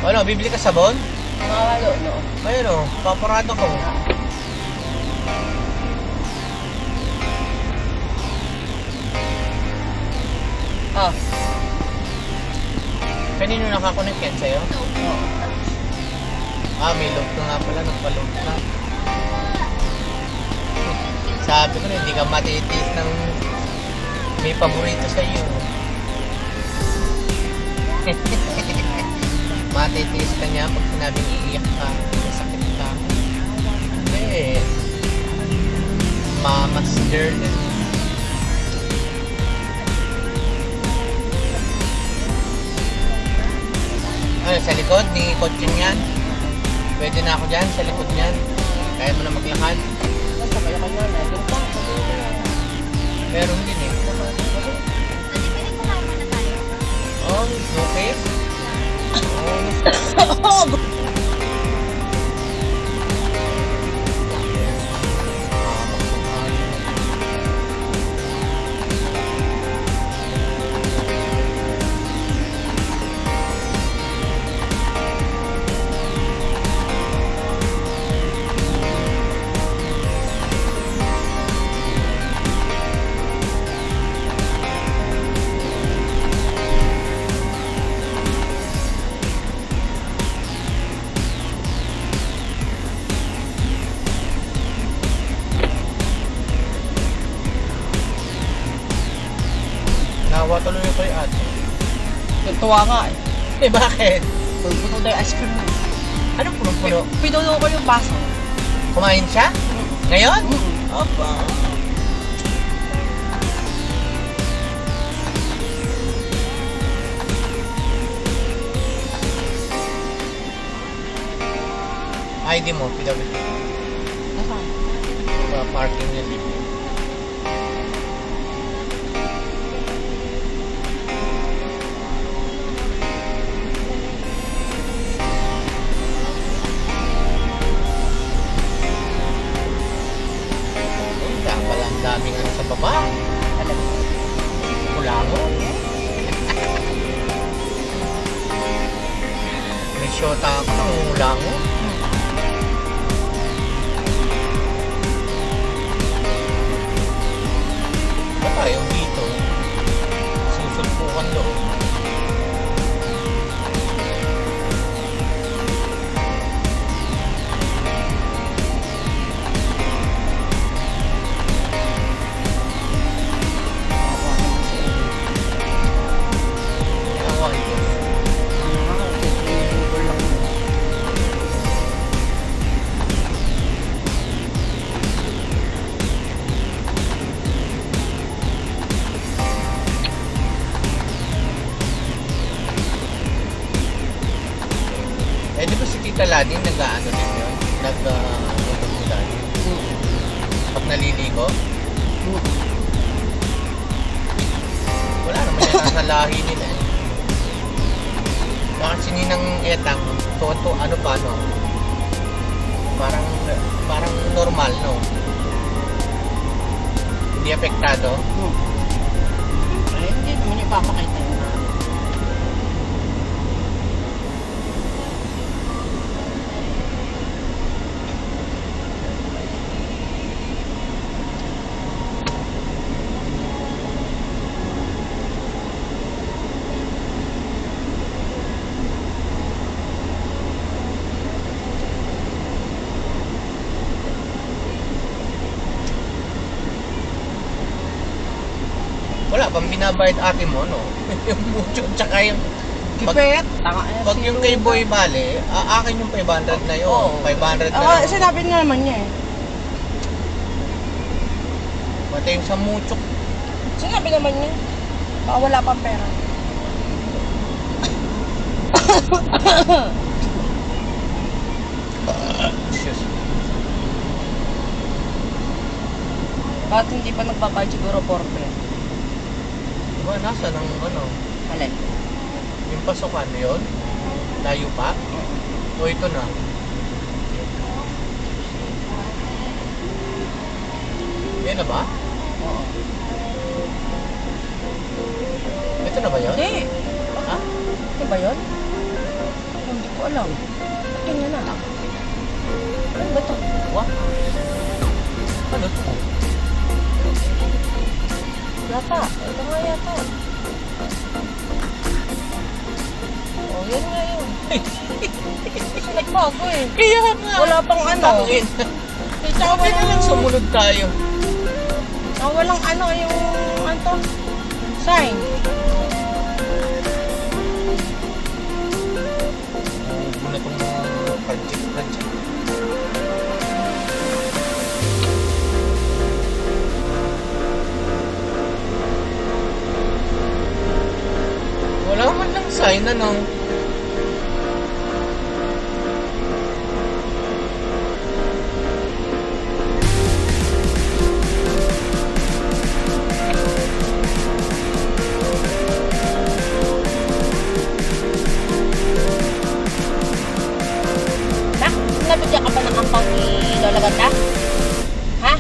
Ano, bibili ka sabon? Makakalo, no? Ayun o, paparado ko. Ah. Kanino nakakonect yan sa'yo? Oo. Ah, may load ka nga pala, nagpa-load na. Sabi ko na, hindi ka matitiis ng may paborito sa iyo. Matitiis ka niya pag sinabing iiyak ka, masakit ka. Eh, mama's girl. Ano, sa likod, di kotse niyan. Pwede na ako dyan, sa likod niyan. Kaya mo na maglakad. Basta kaya ka na, doon pa. Meron din eh. Oh, okay. Oh, nawa tuloy ko yung ate. Tuwa nga eh. Eh, bakit? Puno tayo ice cream mo. Ano puno-puno? Pinuno ko yung baso. Kumain siya? Ngayon? Opa. ID mo, PWD. Nasaan? Sa parking niya dito. Kaya pala ang daming ano sa baba. Alam mo. Kulango. May shota ako ng kulango. Ba tayo dito? Susulpukan doon. Ewan ko. Eh, di ba si Tita Lani nag-ano din yun? Nag-ulan. Pag naliligo? Wala naman yan nasa lahi nila eh. Bakit si Ninang Etang, to ano pa no? Parang normal no? Hindi apektado? Ay, hindi naman ipapakita yun. Wala bang binabayad ate mo no? Yung mucho tsaka yung Kipet. Tanga yan. pag yung kay Boy Bale, akin yung 500 na yun. Oo. 500 na Ah, lang. sinabi niya naman niya eh. Pati yung sa mucho. Sinabi naman niya. Baka wala pang pera. Excuse me. Bakit hindi pa nagbabayad siguro for pera? Diba nasa ng ano? Alin? Yung pasukan yun? Layo pa? O ito na? Yan na ba? Oo. Ito na ba yun? Hindi. Ha? Ito ba yun? Hindi ko ko alam. Tingnan na. Ano ba ito? What? Ano to? Yata. Ito nga yata. Oh, yan nga yun. Kasi nagbago eh. Kaya nga. Wala pang ano. Tangin. Tsaka Kaya na lang sumunod tayo. walang ano yung ano to? Sign. Huwag na itong project. Wala man lang sign, ano? Tak, nabigyan ka ba ng ampaw ni Lola Ganda? Ha?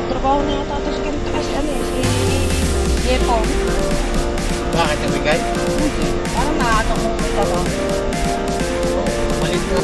Trabaho na yata ito si Kenta kasi ano eh, si Yepong. Bakit nabigay? Parang naato kong may trabaho. Malit na.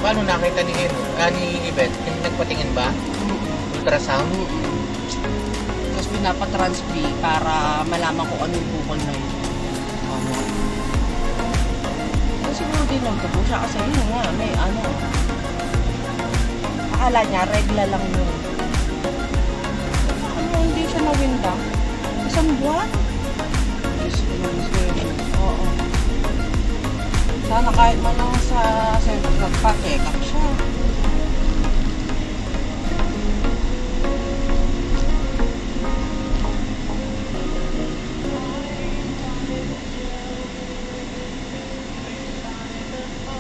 Paano nakita ni Eno? Ni Yvette? Hindi nagpatingin ba? ultrasound. Tapos pinapatrans-B para malaman ko ano yung bukol na yun. Ano? Siguro din ang tubo siya kasi yun nga, may ano. Akala niya, regla lang yun. Ano, hindi siya nawinda. Isang buwan? Diyos ko naman siya. Oo. Sana kahit man lang sa center, nagpa-check up siya.